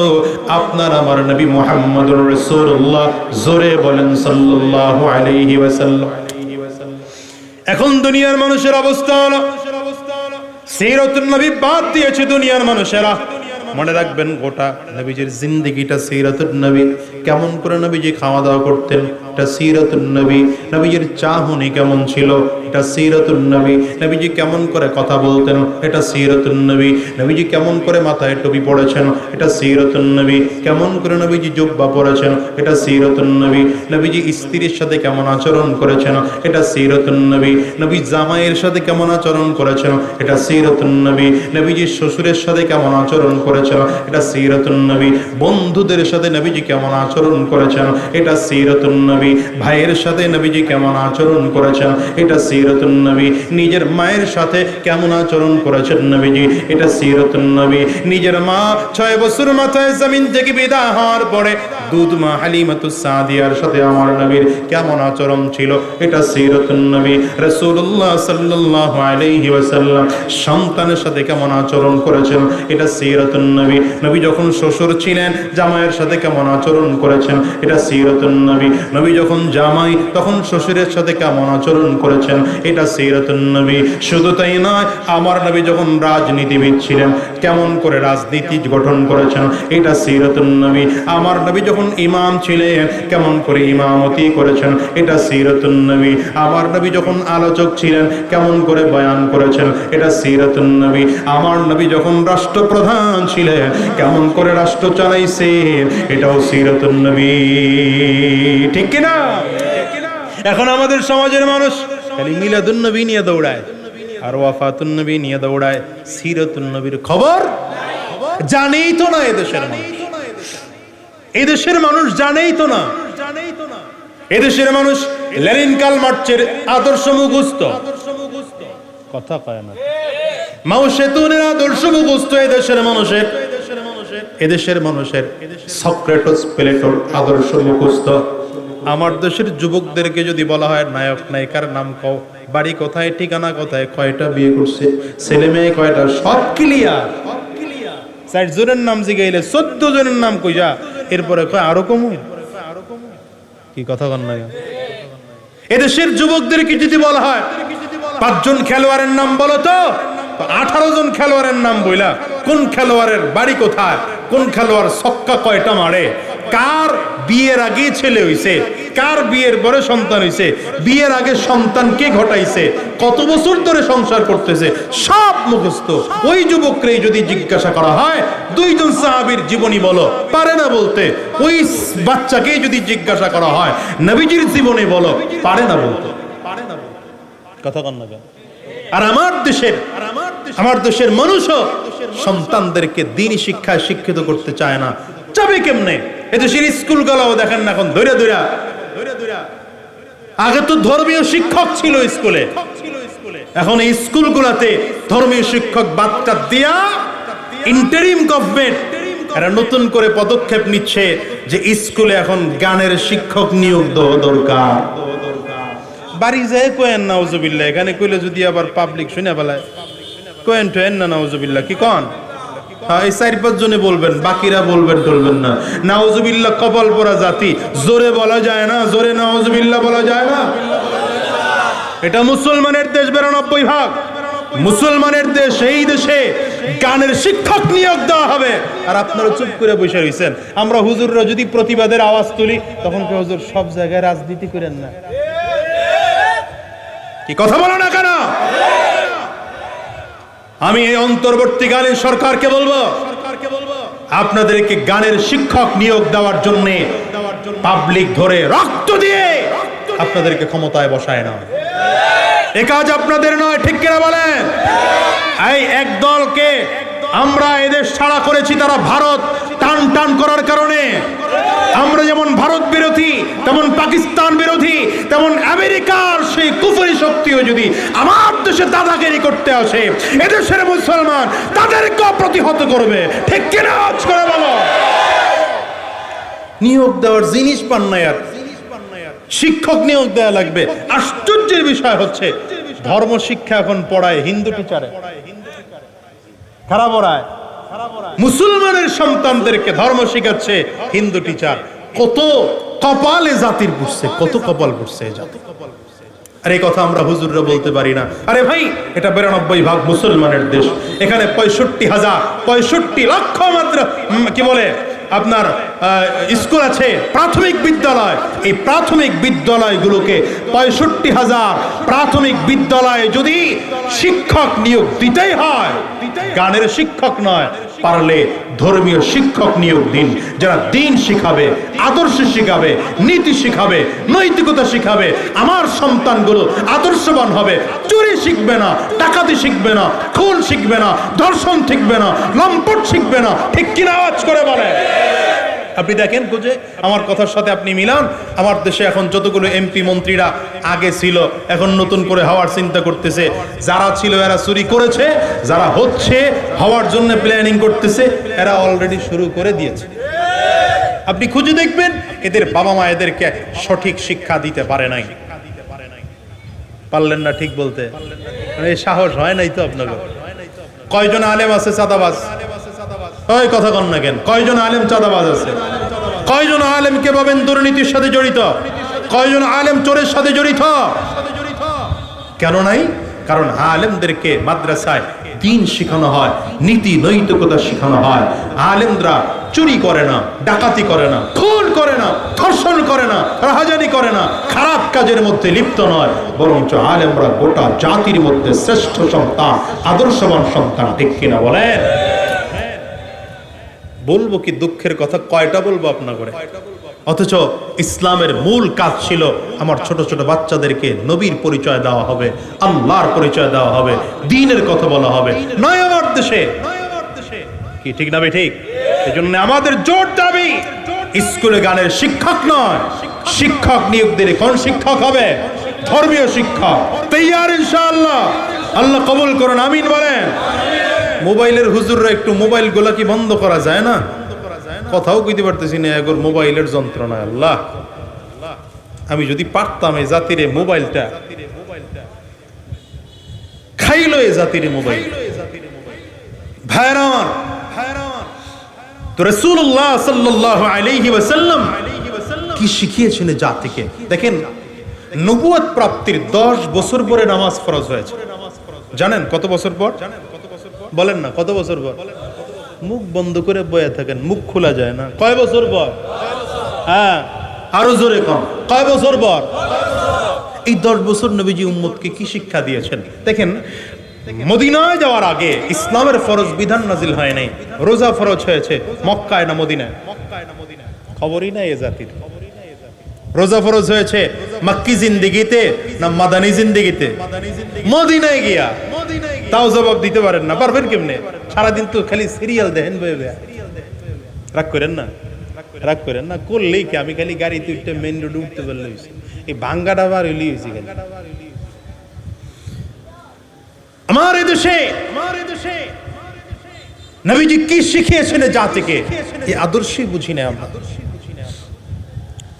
আপনার আমার নবী মুহাম্মদুর রাসূলুল্লাহ, জোরে বলেন সাল্লাল্লাহু আলাইহি ওয়াসাল্লাম। এখন দুনিয়ার মানুষের অবস্থা হলো সিরাতুন নবী বাদ দিয়েছে দুনিয়ার মানুষেরা। মনে রাখবেন, গোটা নবীজির জিন্দেগিটা সিরাতুন নবী। কেমন করে নবীজি খাওয়া দাওয়া করতেন, এটা সিরাতুন নবী। নবীজির চাহনি কেমন ছিল, এটা সিরাতুন নবী। নবীজি কেমন করে কথা বলতেন, এটা সিরাতুন নবী। নবীজি কেমন করে মাথায় টুপি পড়েছেন, এটা সিরাতুন নবী। কেমন করে নবীজি জুব্বা পরেছেন, এটা সিরাতুন নবী। নবীজি স্ত্রীর সাথে কেমন আচরণ করেছেন, এটা সিরাতুন নবী। নবী জামাইয়ের সাথে কেমন আচরণ করেছেন, এটা সিরাতুন নবী। নবীজি শ্বশুরের সাথে কেমন আচরণ করেছেন, এটা সিরাতুন নবী। বন্ধুদের সাথে নবীজি কেমন আচরণ করেছেন, এটা সিরাতুন নবী। ভাইয়ের সাথে নবীজি কেমন আচরণ করেছেন, এটা সিরাতুন নবী। নিজের মায়ের সাথে কেমন আচরণ করেছেন নবীজি, এটা সিরাতুন নবী। নিজের মা 6 বছর মাথায় জমিন থেকে বিদায় হওয়ার পরে দুধ মা হালিমাতুস সাদিয়ার সাথে আমার নবীর কেমন আচরণ ছিল, এটা সিরাতুন নবী। রাসূলুল্লাহ সাল্লাল্লাহু আলাইহি ওয়াসাল্লাম সন্তানের সাথে কেমন আচরণ করেছেন, এটা সিরাতুন নবী। নবী যখন শ্বশুর ছিলেন, জামাইয়ের সাথে কেমন আচরণ করেছেন, এটা সিরাতুন নবী। নবী যখন জামাই, তখন শ্বশুরের সাথে কেমন আচরণ করেছেন, এটা সিরাতুন নবী। শুধু তাই নয়, আমার নবী যখন রাজনীতিবিদ ছিলেন, কেমন করে রাজনীতি গঠন করেছেন, এটা সিরাতুন নবী। আমার নবী যখন ইমাম ছিলেন, কেমন করে ইমামতি করেছেন, এটা সিরাতুন নবী। আমার নবী যখন আলোচক ছিলেন, কেমন করে বয়ান করেছেন, এটা সিরাতুন নবী। আমার নবী যখন রাষ্ট্রপ্রধান ছিলেন, কেমন করে রাষ্ট্র চালাইছেন, এটাও সিরাতুন নবী। ঠিক কিনা? এখন আমাদের সমাজের মানুষ খালি মিলাদুন নবী নিয়ে দৌড়ায় আর ওয়াফাতুন নবী নিয়ে দৌড়ায়, সিরাতুন নবীর খবর জানেই তো না। এদেশের মানুষ জানেই তো না। এদেশের মানুষ লেনিন কার্ল মার্ক্সের আদর্শ মুখস্থ, কথা কয় না। মাও সেতুনের আদর্শ মুখস্থ এদেশের মানুষের। এদেশের মানুষের সক্রেটিস প্লেটোর আদর্শ মুখস্থ। আমার দেশের যুবকদেরকে যদি বলা হয় নায়ক নায়িকার নাম কও, বাড়ি কোথায়, ঠিকানা কোথায়, কয়টা বিয়ে করছে, ছেলে মেয়ে কয়টা, সব ক্লিয়ার। 60 জনের নাম জিগাইলে 14 জনের নাম কইয়া, এরপরে কয় আরো কম। কি কথা কন না? এদেশের যুবকদেরকে যদি বলা হয় 5 জন খেলোয়াড়ের নাম বলো তো, 18 জন খেলোয়াড়ের নাম বইলা কোন খেলোয়াড়ের বাড়ি কোথায়, কোন খেলোয়াড় ছক্কা কয়টা মারে, কার বিয়ের আগে ছেলে হইছে, কার বিয়ের পরে সন্তান হইছে, বিয়ের আগে সন্তান কে ঘটাইছে, কত বছর ধরে সংসার করতেছে, সব মুখস্থ। ওই যুবককেই যদি জিজ্ঞাসা করা হয় 2 জন সাহাবীর জীবনী বলো, পারে না বলতে। ওই বাচ্চাকেই যদি জিজ্ঞাসা করা হয় নবীজির জীবনী বলো, পারে না বলতে। কথা কন না? আর আমার দেশের মানুষও সন্তানদেরকে দ্বীনি শিক্ষায় শিক্ষিত করতে চায় না। যাবে কেমনে? এদেশের স্কুলগুলো দেখেন না এখন ধরে ধরে। আগে তো ধর্মীয় শিক্ষক ছিল স্কুলে, এখন এই স্কুলগুলোতে ধর্মীয় শিক্ষক বাদ দিয়া ইন্টারিম গভর্নমেন্ট এরা নতুন করে পদক্ষেপ নিচ্ছে যে স্কুলে এখন গানের শিক্ষক নিয়োগ দেওয়া দরকার। বাড়ি যায় কোয়েন নাউজুবিল্লাহ, এখানে কইলে যদি আবার পাবলিক শুনে ফেলায়, কোয়েন টোয়েন না নাউজুবিল্লাহ, কি কন? এই 4-5 জনে বলবেন, বাকিরা বলবেন টলবেন না। নাউজুবিল্লাহ কপাল পোড়া জাতি, জোরে বলা যায় না, জোরে নাউজুবিল্লাহ বলা যায় না। এটা মুসলমানের দেশ, 92 ভাগ মুসলমানের দেশ। এই দেশে গানের শিক্ষক নিয়োগ দেওয়া হবে, আর আপনারা চুপ করে বসে রয়েছেন। আমরা হুজুররা যদি প্রতিবাদের আওয়াজ তুলি, তখন কি হুজুর সব জায়গায় রাজনীতি করেন না? কি কথা বলো না কেন? আমি এই অন্তর্বর্তীকালীন সরকারকে বলবো, আপনাদেরকে গানের শিক্ষক নিয়োগ দেওয়ার জন্য পাবলিক ধরে রক্ত দিয়ে আপনাদেরকে ক্ষমতায় বসায় না। এ কাজ আপনাদের নয়, ঠিক কিনা বলেন? এই এক দলকে আমরা এদেশ ছাড়া করেছি, তারা ভারত টান টান করার কারণে। আমরা যেমন ভারত বিরোধী, তেমন পাকিস্তান বিরোধী, তেমন আমেরিকার সেই কুফরি শক্তিও যদি আমার দেশে দাদাগিরি করতে আসে, এদেশের মুসলমান তাদেরকে প্রতিহত করবে, ঠিক কিনা? আজ করে বলো। নিয়োগ দেওয়ার জিনিস পান না, আর শিক্ষক নিয়োগ দেওয়া লাগবে। আশ্চর্যের বিষয় হচ্ছে, ধর্ম শিক্ষা এখন পড়ায় হিন্দু টিচারে, খারাপ পড়ায়। মুসলমানের সন্তানদেরকে ধর্ম শিখাচ্ছে হিন্দু টিচার। কত কপালে জাতির পুষছে, কত কপাল পুষছে জাতি। আর এই কথা আমরা হুজুররা বলতে পারি না। আরে ভাই, এটা 92 ভাগ মুসলমানের দেশ। এখানে 65 লক্ষ মাত্র কি বলে আপনার স্কুল আছে, প্রাথমিক বিদ্যালয়। এই প্রাথমিক বিদ্যালয়গুলোকে 65,000 প্রাথমিক বিদ্যালয়ে যদি শিক্ষক নিয়োগ দিতেই হয়, গানের শিক্ষক নয়, পারলে ধর্মীয় শিক্ষক নিয়োগ দিন, যারা দিন শিখাবে, আদর্শ শিখাবে, নীতি শিখাবে, নৈতিকতা শিখাবে। আমার সন্তানগুলো আদর্শবান হবে, চুরি শিখবে না, ডাকাতি শিখবে না, খুন শিখবে না, ধর্ষণ শিখবে না, লম্পট শিখবে না, ঠিক কিনা? আওয়াজ করে বলে। আপনি দেখেন বুঝে আমার কথার সাথে আপনি মিলান। আমার দেশে এখন যতগুলো এমপি মন্ত্রীরা আগে ছিল, এখন নতুন করে হওয়ার চিন্তা করতেছে। যারা ছিল এরা চুরি করেছে, যারা হচ্ছে হওয়ার জন্য প্ল্যানিং করতেছে, এরা অলরেডি শুরু করে দিয়েছে। আপনি খুঁজে দেখবেন, এদের বাবা মা এদেরকে সঠিক শিক্ষা দিতে পারে নাই। পারলেন না ঠিক বলতে, এই সাহস হয় নাই তো আপনাদের। কয়জন আলেম আছে চাঁদাবাজ? ওই কথা কন না কেন? কয়জন আলেম চাঁদাবাজ আছে? কয়জন আলেমকে পাবেন দুর্নীতির সাথে জড়িত? কয়জন আলেম চোরের সাথে জড়িত? কেন নাই? কারণ আলেমদেরকে মাদ্রাসায় দিন শেখানো হয়, নীতি নৈতিকতা শেখানো হয়। আলেমরা চুরি করে না, ডাকাতি করে না, খুন করে না, ধর্ষণ করে না, রাহাজানি করে না, খারাপ কাজের মধ্যে লিপ্ত নয়, বরঞ্চ আলেমরা গোটা জাতির মধ্যে শ্রেষ্ঠ সন্তান, আদর্শবান সন্তান, ঠিক কিনা বলেন? বলবো কি দুঃখের কথা, কয়টা বলবো আপনার করে? অথচ ইসলামের মূল কাজ ছিল আমার ছোট ছোট বাচ্চাদেরকে নবীর পরিচয় দেওয়া হবে, আল্লাহর পরিচয় দেওয়া হবে, দ্বীনের কথা বলা হবে। নয় আমার দেশে, কি ঠিক না? ঠিক। এই জন্য আমাদের জোর দাবি, স্কুলে গানের শিক্ষক নয়, শিক্ষক নিয়োগ দিলে কোন শিক্ষক হবে? ধর্মীয় শিক্ষক। তৈয়ার ইনশাআল্লাহ? আল্লাহ কবুল করুন, আমিন বলেন। মোবাইলের হুজুররা একটু মোবাইল গুলা কি বন্ধ করা যায় না? কথাও কইতে পারতেছি না, এগোর মোবাইলের যন্ত্রণা। আল্লাহ, আমি যদি পারতাম এই জাতিরে মোবাইলটা খাইলো, এই জাতিরে মোবাইল। ভাইরা আমার, তো রাসূলুল্লাহ সাল্লাল্লাহু আলাইহি ওয়াসাল্লাম কি শিখিয়েছেন জাতিকে? দেখেন, নবুয়ত প্রাপ্তির 10 বছর পরে নামাজ ফরজ হয়েছে। জানেন কত বছর পর? বলেন না, কত বছর পর? মুখ বন্ধ করে বয়ে থাকেন, মুখ খোলা যায় না। কয় বছর পর? হ্যাঁ, আরো জোরে কম, কয় বছর পর? এই 10 বছর নবীজি উম্মতকে কি শিক্ষা দিয়েছেন দেখেন। মদিনায় যাওয়ার আগে ইসলামের ফরজ বিধান নাজিল হয় নাই। রোজা ফরজ হয়েছে মক্কায় না মদিনায়? খবরই নাই এ জাতির। রোজা ফরজ হয়েছে মক্কি জিন্দেগিতে না মাদানী জিন্দেগিতে? মদিনায় গিয়া। তাও জবাব দিতে পারেন না, পারবেন কেমনে? সারাদিন তো খালি সিরিয়াল দেখেন, রাগ করেন না, রাগ করেন না। করলেই কি? আমি খালি গাড়িতে উঠতে মেইন রোডে উঠতে পারলে হয়েছে, এই ভাঙ্গা ডাবার হইলেই হয়েছে। আমার এদেশে নবীজি কি শিখিয়েছেন জাতিকে, এই আদর্শই বুঝি না আমরা।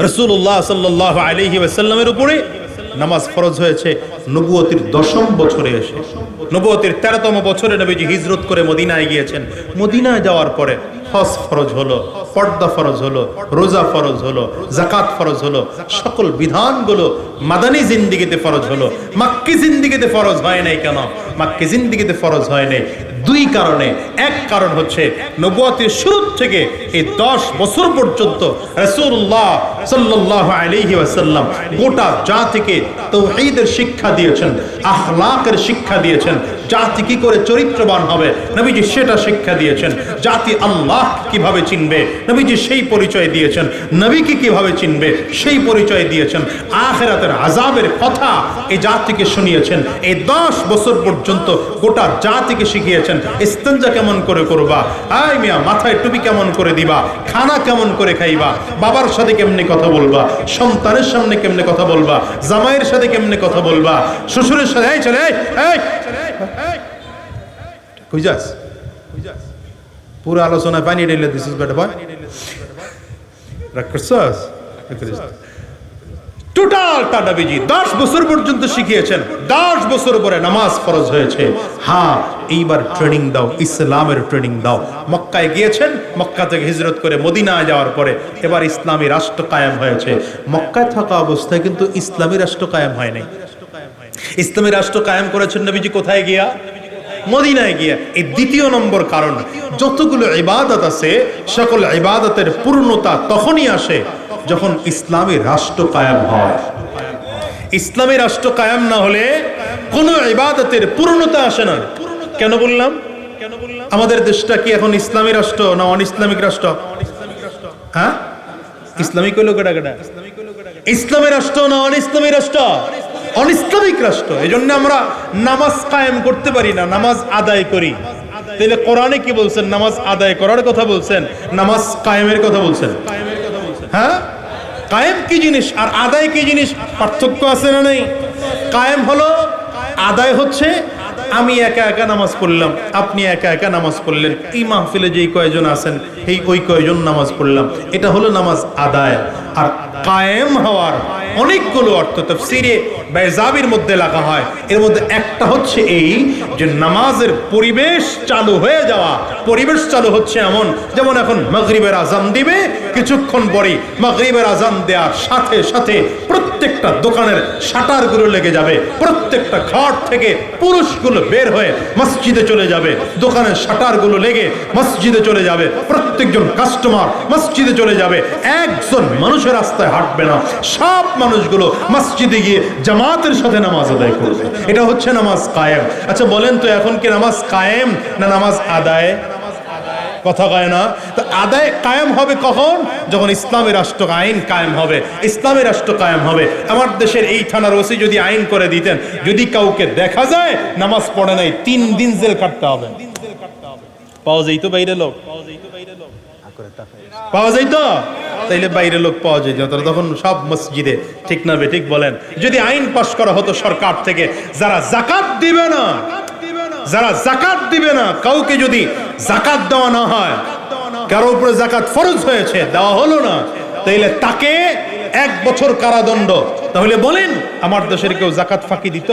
রাসূলুল্লাহ সাল্লাল্লাহু আলাইহি ওয়াসাল্লামের উপরে নামাজ ফরজ হয়েছে নবুয়তির 10ম বছরে এসে। নবুয়তির 13তম বছরে নবীজি হিজরত করে মদিনায় গিয়েছেন। মদিনায় যাওয়ার পরে হজ ফরজ হলো, পর্দা ফরজ হলো, রোজা ফরজ হলো, যাকাত ফরজ হলো, সকল বিধানগুলো মাদানী জিন্দেগিতে ফরজ হলো। মাক্কি জিন্দেগিতে ফরজ হয় নাই। কেন মাক্কি জিন্দেগিতে ফরজ হয় নাই? দুই কারণে। এক কারণ হচ্ছে নবুয়তের শুরু থেকে এই 10 বছর পর্যন্ত রাসূলুল্লাহ সাল্লাল্লাহু আলাইহি ওয়াসাল্লাম গোটা জাতিকে তাওহীদের শিক্ষা দিয়েছেন, আখলাকের শিক্ষা দিয়েছেন। জাতি কি করে চরিত্রবান হবে নবীজি সেটা শিক্ষা দিয়েছেন। জাতি আল্লাহ কিভাবে চিনবে নবীজি সেই পরিচয় দিয়েছেন। নবীকে কিভাবে চিনবে সেই পরিচয় দিয়েছেন। আখিরাতের আযাবের কথা এই জাতিকে শুনিয়েছেন। এই 10 বছর পর্যন্ত গোটা জাতিকে শিখিয়েছেন ইস্তেঞ্জা কেমন করে করবা, আয় মিয়া মাথায় টুপি কেমন করে দিবা, খানা কেমন করে খাইবা, বাবার সাথে কেমনে কথা বলবা, সন্তানের সামনে কেমনে কথা বলবা, জামাইয়ের সাথে কেমনে কথা বলবা, শ্বশুরের সাথে এই চলে এই কই যাস, পুরো আলোচনায় পানি ঢেলে দিছিস বেটা ভাই, রাগ করছস? টোটালটা নবীজি 10 বছর পর্যন্ত শিখিয়েছেন। 10 বছর পরে নামাজ ফরজ হয়েছে। হ্যাঁ, এইবার ট্রেনিং দাও, ইসলামের ট্রেনিং দাও। মক্কায় গিয়েছেন, মক্কা থেকে হিজরত করে মদিনায় যাওয়ার পরে এবার ইসলামী রাষ্ট্র কায়েম হয়েছে। মক্কায় থাকা অবস্থায় কিন্তু ইসলামী রাষ্ট্র কায়েম হয় নাই। ইসলামী রাষ্ট্র কায়েম করেছেন নবীজি কোথায় গিয়া? মদিনায় গিয়া। এই দ্বিতীয় নম্বর কারণ, যতগুলো ইবাদত আছে সকল ইবাদতের পূর্ণতা তখনই আসে যখন ইসলামী রাষ্ট্র কায়েম হয়। ইসলামী রাষ্ট্র কায়েম না হলে কোন ইবাদতের পূর্ণতা আসে না। কেন বললাম? আমাদের দেশটা কি এখন ইসলামী রাষ্ট্র না অন ইসলামিক রাষ্ট্র? হ্যাঁ, ইসলামিক হইলো কেডা কেডা? ইসলামী রাষ্ট্র না অন ইসলামী রাষ্ট্র? অন ইসলামিক রাষ্ট্র। এই জন্য আমরা নামাজ কায়েম করতে পারি না, নামাজ আদায় করি। তাহলে কোরআনে কি বলছেন? নামাজ আদায় করার কথা বলছেন, নামাজ কায়েমের কথা বলছেন। হ্যাঁ, কায়েম কি জিনিস আর আদায় কি জিনিস? পার্থক্য আছে না নেই? কায়েম হলো, আদায় হচ্ছে আমি একা একা নামাজ পড়লাম, আপনি একা একা নামাজ পড়লেন, এই মাহফিলে যেই কয়জন আছেন এই ওই কয়জন নামাজ পড়লাম, এটা হলো নামাজ আদায়। আর কায়েম হওয়ার অনেকগুলো অর্থ তাফসীরে বাইজাবির মধ্যে লেখা হয়। এর মধ্যে একটা হচ্ছে এই যে নামাজের পরিবেশ চালু হয়ে যাওয়া। পরিবেশ চালু হচ্ছে এমন, যেমন এখন মাগরিবের আজান দিবে, কিছুক্ষণ পরেই মাগরিবের আজান দেওয়ার সাথে সাথে প্রত্যেকটা দোকানের শাটারগুলো লেগে যাবে, প্রত্যেকটা ঘর থেকে পুরুষগুলো বের হয়ে মসজিদে চলে যাবে, দোকানের শাটারগুলো লেগে মসজিদে চলে যাবে, প্রত্যেকজন কাস্টমার মসজিদে চলে যাবে, একজন মানুষের রাস্তায় হাঁটবে না, সব মানুষগুলো মসজিদে গিয়ে জামাতের সাথে নামাজ আদায় করবে। এটা হচ্ছে নামাজ কায়েম। আচ্ছা বলেন তো, এখন কি নামাজ কায়েম না নামাজ আদায়? কথা কয় না। তো আদায় কায়েম হবে কখন? যখন ইসলামী রাষ্ট্র আইন কায়েম হবে। ইসলামী রাষ্ট্র কায়েম হবে। আমার দেশের এই থানার ওসি যদি আইন করে দিতেন, যদি কাউকে দেখা যায় নামাজ পড়ে নাই, 3 দিন জেল কাটতে হবে। পাওয়া যাইতো বাইরে লোক, পাওয়া যাইতো, তাইলে বাইরে লোক পাওয়া যেত না, তখন সব মসজিদে। ঠিক না বে ঠিক বলেন? যদি আইন পাস করা হতো সরকার থেকে, যারা যাকাত দিবে না, যারা যাকাত দিবে না, কাউকে যদি যাকাত দেওয়া না হয়, কারো উপরে যাকাত ফরজ হয়েছে দেওয়া হলো না, তাইলে তাকে 1 বছর কারাদণ্ড। তাহলে বলেন আমার দেশের কেউ যাকাত ফাঁকি দিত?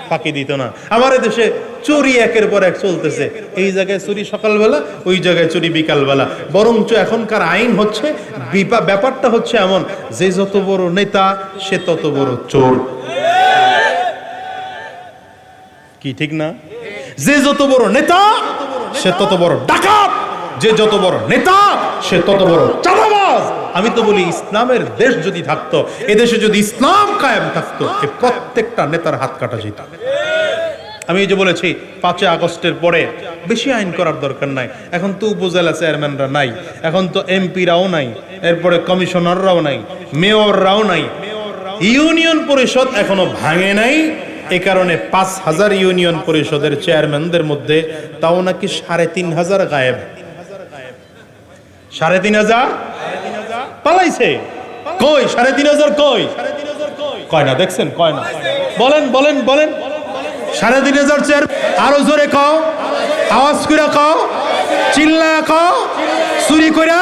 ফাঁকি দিত না। আমার দেশে চুরি একের পর এক চলতেছে, এই জায়গায় চুরি সকালবেলা, ওই জায়গায় চুরি বিকালবেলা। বরঞ্চ এখনকার আইন হচ্ছে, ব্যাপারটা হচ্ছে এমন যে যত বড় নেতা সে তত বড় চোর। কি ঠিক না? যে যত বড় নেতা সে তত বড় ডাকাত, যে যত বড় নেতা সে তত বড় চাঁদাবাজ। আমি তো বলি ইসলামের দেশ যদি থাকতো, এদেশে যদি ইসলাম কায়েম থাকতো, প্রত্যেকটা নেতার হাত কাটা যেত। আমি এই যে বলেছি 5 আগস্টের পরে বেশি আইন করার দরকার নাই। এখন তো উপজেলা চেয়ারম্যানরা নাই, এখন তো এমপিরাও নাই, এরপরে কমিশনাররাও নাই, মেয়ররাও নাই, ইউনিয়ন পরিষদ এখনো ভাঙে নাই। এ কারণে 5000 ইউনিয়ন পরিষদের চেয়ারম্যানদের মধ্যে তাও নাকি 3500 গায়েব। 3500 পালাইছে। কই 3500? কয় না, দেখছেন? কয় না। বলেন বলেন বলেন, 3500 চেয়ার। আরো জোরে কও, আওয়াজ করে কও, চিল্লায় কও, চুরি করে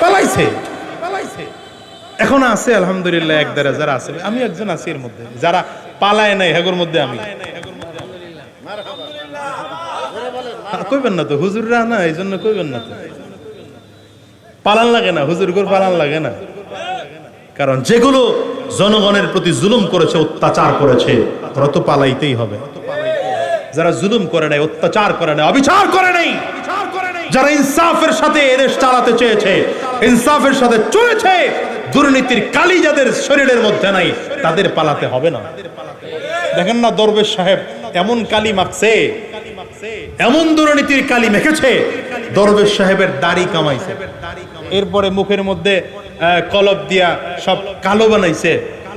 পালাইছে। এখন আছে আলহামদুলিল্লাহ, এক দেড় হাজার আছে, আমি একজন আছি এর মধ্যে, যারা পালায় নাই হেগোর মধ্যে আমি। কইবেন না তো হুজুররা না, এই জন্য কইবেন না তো, পালান লাগে না হুজুর গোর, পালান লাগে না। কারণ যেগুলো জনগণের প্রতি জুলুম করেছে, অত্যাচার করেছে, ওরা তো পালাইতেই হবে। যারা জুলুম করে নাই, অত্যাচার করে নাই, অবিচার করে নাই, যারা ইনসাফের সাথে এদেশ চালাতে চেয়েছে, ইনসাফের সাথে চলেছে, দুর্নীতির কালি যাদের শরীরের মধ্যে নাই, তাদের পালাতে হবে না। দেখেন না দরবেশ সাহেব এমন কালি মাখছে, এমন দুর্নীতির কালি মেখেছে, দরবেশ সাহেবের দাড়ি কামাইছে, এরপরে মুখের মধ্যে কলব দিয়া সব কালো বানাইছে,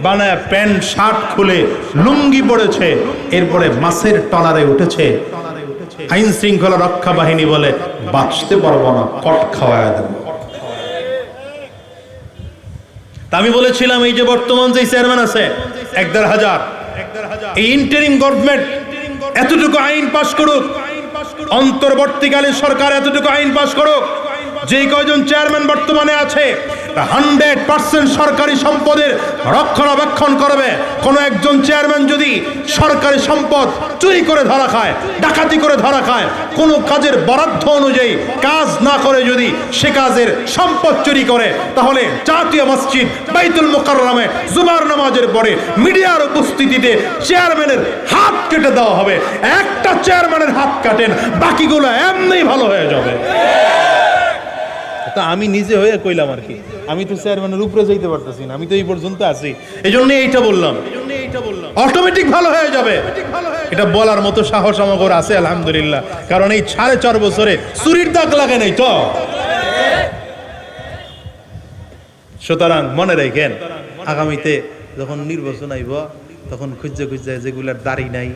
বানায় প্যান্ট শার্ট খুলে লুঙ্গি পড়েছে, এরপরে মাছের টলারে উঠেছে। আইন শৃঙ্খলা রক্ষা বাহিনী বলে বাঁচতে পারবো না, কট খাওয়ায় দেব। আমি বলেছিলাম এই যে বর্তমান যে চেয়ারম্যান আছে ১,৫০০, এই ইন্টারিম গভর্নমেন্ট এতটুকু আইন পাশ করুক, অন্তর্বর্তীকালীন সরকার এতটুকু আইন পাশ করুক, যে কয়জন চেয়ারম্যান বর্তমানে আছে 100% সরকারি সম্পদের রক্ষণাবেক্ষণ করবে। কোন একজন চেয়ারম্যান যদি সরকারি সম্পদ চুরি করে ধরা খায়, ডাকাতি করে ধরা খায়, কোন কাজের বরাদ্দ অনুযায়ী কাজ না করে যদি সে কাজের সম্পদ চুরি করে, তাহলে জাতীয় মসজিদ বাইতুল মুকাররমে জুমার নামাজের পরে মিডিয়ার উপস্থিতিতে চেয়ারম্যানের হাত কেটে দেওয়া হবে। একটা চেয়ারম্যানের হাত কাটেন, বাকিগুলো এমনি ভালো হয়ে যাবে। তা আমি নিজে হয়ে কইলাম আর কি, আমি তো চেয়ারম্যানের উপরে যাইতে পারতেছি না, আমি তো এই পর্যন্ত আছি, এই জন্য এইটা বললাম, অটোমেটিক ভালো হয়ে যাবে। এটা বলার মতো সাহস আমাদের আছে আলহামদুলিল্লাহ, কারণ এই 4.5 বছরে চুরির দাগ লাগে নাই তো। সুতরাং মনে রাখেন, আগামীতে যখন নির্বাচন আইব, তখন খুঁজে খুঁজে যেগুলার দাড়ি নাই,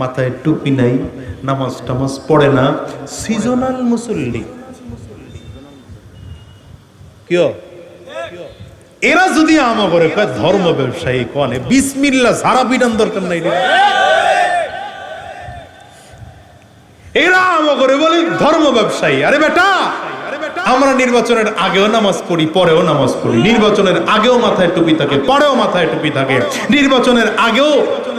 মাথায় টুপি নাই, নামাজ টামাজ পড়ে না, সিজনাল মুসল্লি, এরা যদি আমাকে ধর্ম ব্যবসায়ী কনে, বিসমিল্লাহ সারা বিধান দরকার নাই, এরা আমাকে বলে ধর্ম ব্যবসায়ী। আরে বেটা, আমরা নির্বাচনের আগেও নামাজ পড়ি, পরেও নামাজ পড়ি, নির্বাচনের আগেও মাথায় টুপি থাকে, পরেও মাথায় টুপি থাকে, নির্বাচনের আগেও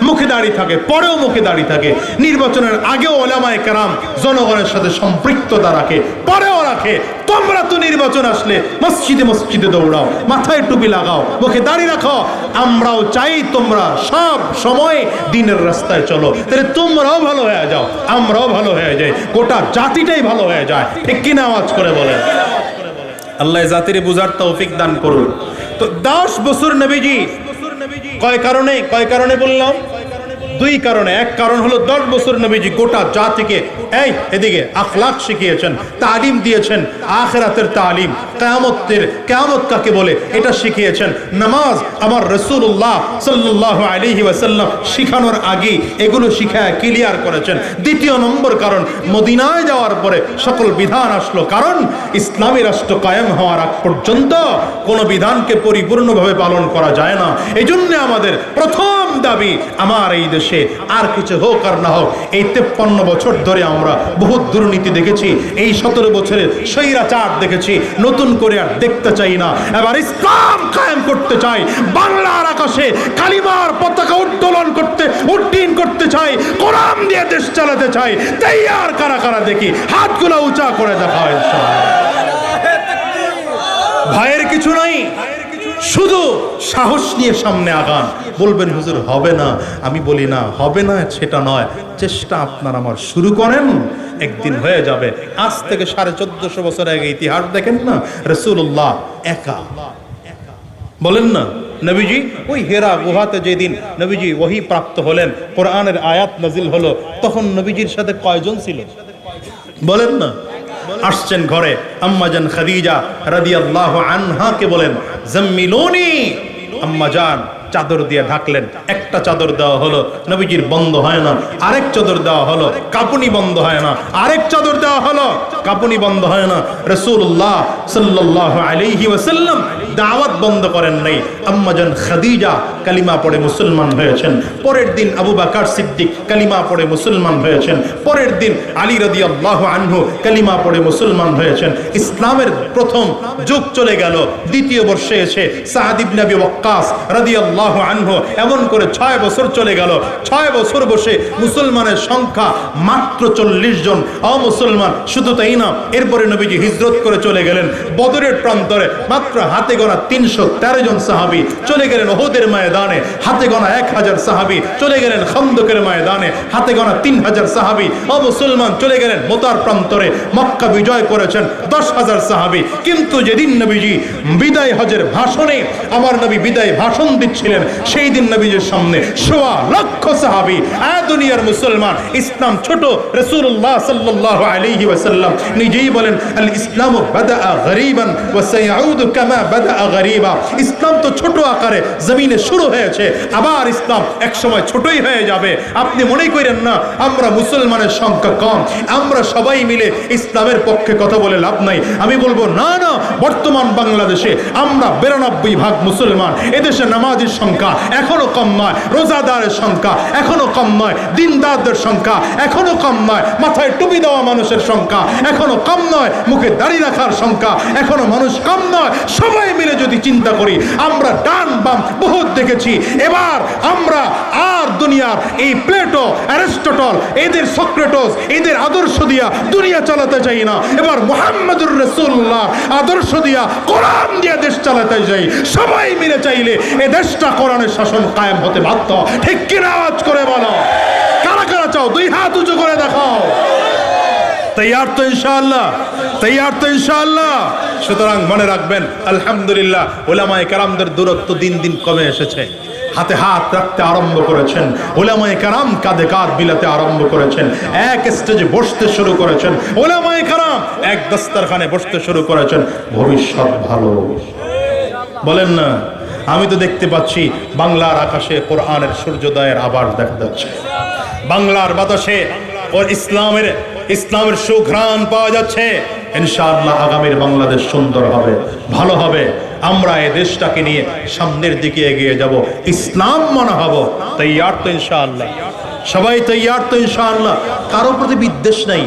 মুখে দাড়ি থাকে, পরেও মুখে দাড়ি থাকে, নির্বাচনের আগেও ওলামায়ে কেরাম জনগণের সাথে সম্পৃক্ততা রাখে, পরেও রাখে। তোমরা তো নির্বাচন আসলে মসজিদে মসজিদে দৌড়াও, মাথায় টুপি লাগাও, মুখে দাড়ি রাখো। আমরাও চাই তোমরা সব সময় দিনের রাস্তায় চলো, তাহলে তোমরাও ভালো হয়ে যাও, আমরাও ভালো হয়ে যাই, গোটা জাতিটাই ভালো হয়ে যায়। ঠিক কিনা আওয়াজ করে বলেন? আল্লাহ জাতিরে বুঝার তৌফিক দান করুন। তো 10 বছর নবীজি কয় কারণে বললাম? 2 কারণে। এক কারণ হলো 10 বছর নবীজি গোটা জাতিকে এই এদিকে আখলাক শিখিয়েছেন, তালিম দিয়েছেন, আখিরাতের তালিম, কিয়ামত কাকে বলে এটা শিখিয়েছেন। নামাজ আমার রাসূলুল্লাহ সাল্লাল্লাহু আলাইহি ওয়াসাল্লাম শিখানোর আগে এগুলো শিখায় ক্লিয়ার করেছেন। 2 নম্বর কারণ, মদিনায় যাওয়ার পরে সকল বিধান আসলো, কারণ ইসলামী রাষ্ট্র কায়েম হওয়ার আগ পর্যন্ত কোন বিধানকে পরিপূর্ণভাবে পালন করা যায় না। এই জন্য আমাদের প্রথম দাবি, আমার এই দেশে আর কিছু হোক আর না হোক, এই 53 বছর ধরে আমরা বহুত দুর্নীতি দেখেছি, এই 17 বছরের স্বৈরাচার দেখেছি, নতুন করে আর দেখতে চাই না। এবার ইসলাম কায়েম করতে চাই, বাংলার আকাশে কালিমার পতাকা উত্তোলন করতে উড্ডীন করতে চাই, কোরআন দিয়ে দেশ চালাতে চাই। তৈয়ার কারা কারা দেখি, হাতগুলো উঁচা করে দেখা হয়। ভয়ের কিছু নাই, শুধু সাহস নিয়ে সামনে আগান। বলবেন হুজুর হবে না, আমি বলি না হবে না সেটা নয়, চেষ্টা আপনার আমার শুরু করেন, একদিন হয়ে যাবে। আজ থেকে 1450 বছর আগে ইতিহাস দেখেন না, রাসূলুল্লাহ একা, বলেন না নবীজি ওই হেরা গুহাতে যেদিন নবীজি ওহী প্রাপ্ত হলেন, কোরআনের আয়াত নাজিল হলো, তখন নবীজির সাথে কয়জন ছিল বলেন না? আসছেন ঘরে, আম্মাজান খাদিজা রাদিয়াল্লাহু আনহাকে বলেন জাম্মিলুনি, আম্মাজান চাদর দিয়ে ঢাকলেন। একটা চাদর দেওয়া হলো, নবীজির বন্ধ হয় না। আরেক চাদর দেওয়া হলো, কাঁপুনি বন্ধ হয় না। আরেক চাদর দেওয়া হলো, কাঁপুনি বন্ধ হয় না। রাসূলুল্লাহ সাল্লাল্লাহু আলাইহি ওয়াসাল্লাম দাওয়াত বন্ধ করেন নাই। আম্মাজান খাদিজা কালিমা পড়ে মুসলমান হয়েছেন। পরের দিন আবু বকর সিদ্দিক কালিমা পড়ে মুসলমান হয়েছেন। পরের দিন আলী রাদিয়াল্লাহু আনহু কালিমা পড়ে মুসলমান হয়েছেন। ইসলামের প্রথম যুগ চলে গেল, দ্বিতীয় বর্ষে এসে সাদ ইবনে আবি ওয়াক্কাস রাদিয়াল্লাহু আনহু এমন করে 6 বছর চলে গেল। 6 বছর বসে মুসলমানের সংখ্যা মাত্র 40 জন অমুসলমান। শুধু তাই না, এরপরে নবীজি হিজরত করে চলে গেলেন বদরের প্রান্তরে। মাত্র হাতে গোনা 313 জন সাহাবী চলে গেলেন উহুদের ময়দানে। হাতে গোনা 1000 সাহাবী চলে গেলেন খন্দকের ময়দানে। হাতে গোনা 3000 সাহাবী অমুসলমান চলে গেলেন মুতার প্রান্তরে। মক্কা বিজয় করেছেন 10,000 সাহাবী। কিন্তু যেদিন নবীজি বিদায় হজের ভাষণে আমার নবী বিদায় ভাষণ দিচ্ছিলেন, সেই দিন নবীজির সামনে 1.25 লক্ষ সাহাবী, দুনিয়ার মুসলমান। ইসলাম ছোট, রাসূলুল্লাহ সাল্লাল্লাহু আলাইহি ওয়াসাল্লাম নিজেই বলেন আল ইসলামু বাদাআ গরীবান ওয়া সায়াউদু কামা বাদাআ গরীবা। ইসলাম তো ছোট আকারে জমিনে শুরু হয়েছে, আবার ইসলাম এক সময় ছোটই হয়ে যাবে। আপনি মনে করেন না আমরা মুসলমানের সংখ্যা কম, আমরা সবাই মিলে ইসলামের পক্ষে কথা বলে লাভ নাই। আমি বলবো না না, বর্তমান বাংলাদেশে আমরা 92 ভাগ মুসলমান। এদেশে নামাজির সংখ্যা এখনো কম নয়, রোজাদারের সংখ্যা এখনো কম নয়, দিনদারদের সংখ্যা এখনো কম নয়, মাথায় টুপি দেওয়া মানুষের সংখ্যা এখনো কম নয়, মুখে দাড়ি রাখার সংখ্যা এখনো মানুষ কম নয়। সবাই মিলে যদি চিন্তা করি, আমরা ডান বাম বহুত দেখেছি। এবার আমরা আর দুনিয়ার এই প্লেটো, অ্যারিস্টটল, এদের সক্রেটস, এদের আদর্শ দিয়া দুনিয়া চালাতে চাই না। এবার মুহাম্মদুর রাসূলুল্লাহ আদর্শ দিয়া, কোরআন দিয়া দেশ চালাতে চাই। সবাই মিলে চাইলে এ দেশটা কোরআনের শাসন কায়েম হতে বাধ্য। ঠিক কিনা আওয়াজ করে বলো, কারা কারা চাও? 2 হাত উঁচু করে দেখাও। তৈয়ার তো ইনশাআল্লাহ, তৈয়ার তো ইনশাআল্লাহ। সুতরাং মনে রাখবেন, আলহামদুলিল্লাহ উলামায়ে কেরামদের দূরত্ব দিন দিন কমে এসেছে। হাতে হাত রাখতে আরম্ভ করেছেন, উলামায়ে কেরাম কাঁধে কাঁধ মিলাতে আরম্ভ করেছেন, এক স্টেজে বসতে শুরু করেছেন, উলামায়ে কেরাম এক দস্তরখানে বসতে শুরু করেছেন। ভবিষ্যৎ ভালো, বলেন না? আমি তো দেখতে পাচ্ছি বাংলার আকাশে কোরআনের সূর্যোদয়ের আবার দেখা যাচ্ছে। বাংলার বাতাসে ওর ইসলামের সুঘ্রাণ পাওয়া যাচ্ছে। ইনশাআল্লাহ আগামীর বাংলাদেশ সুন্দর হবে, ভালো হবে। আমরা এই দেশটাকে নিয়ে সামনের দিকে এগিয়ে যাব, ইসলাম মনে হব। তৈয়ার তো ইনশাআল্লাহ? সবাই তৈয়ার তো ইনশাআল্লাহ? কারো প্রতি বিদ্বেষ নাই,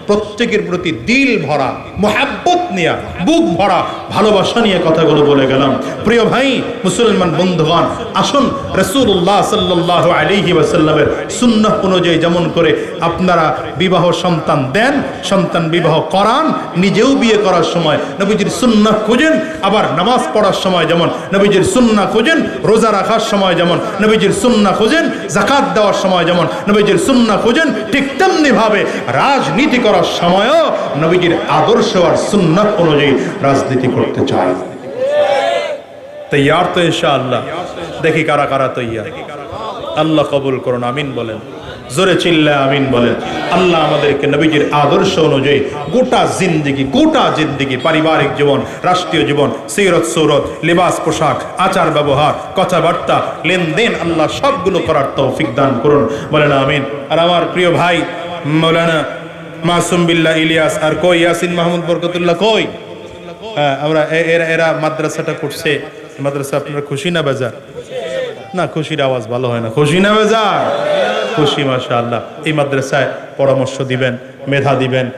প্রত্যেকের প্রতি দিল ভরা মোহাব্বত নিয়ে, বুক ভরা ভালোবাসা নিয়ে কথাগুলো বলে গেলাম। প্রিয় ভাই মুসলমান বন্ধুগণ, আসুন রাসূলুল্লাহ সাল্লাল্লাহু আলাইহি ওয়াসাল্লামের সুন্নাহ অনুযায়ী যেমন করে আপনারা বিবাহ সন্তান দেন, সন্তান বিবাহ করান, নিজেও বিয়ে করার সময় নবীজির সুন্নাহ খুঁজেন, আবার নামাজ পড়ার সময় যেমন নবীজির সুন্নাহ খুঁজেন, রোজা রাখার সময় যেমন নবীজির সুন্নাহ খুঁজেন, যাকাত দেওয়ার সময় যেমন নবীজির সুন্নাহ খুঁজেন, ঠিক তেমনি ভাবে রাজনীতি করার সময়ও নবীজির আদর্শ আর সুন্নাহ অনুযায়ী রাজনীতি করতে চাই। তৈয়ার তো ইনশাআল্লাহ? দেখি কারা কারা তৈয়ার। আল্লাহ কবুল করুন, আমিন বলেন। জোরে চিল্লা আমিন বলেন। আল্লাহ আমাদেরকে নবীজির আদর্শ অনুযায়ী গোটা জিন্দেগি, পারিবারিক জীবন, রাষ্ট্রীয় জীবন, সিরত সৌরত, লিবাস পোশাক, আচার ব্যবহার, কথাবার্তা, লেনদেন, আল্লাহ সবগুলো করার তৌফিক দান করুন, বলেন আমিন। আর আমার প্রিয় ভাই মৌলানা মাসুম বিল্লাহ ইলিয়াস, আর কই ইয়াসিন মাহমুদ বরকতুল্লাহ কই? হ্যাঁ, আমরা এরা মাদ্রাসাটা করছে। মাদ্রাসা আপনারা খুশি না বেজার? না, খুশির আওয়াজ ভালো হয় না। খুশি না বেজার? খুশি, মাশাআল্লাহ। এই মাদ্রাসায় পরামর্শ দিবেন, মেধা দিবেন,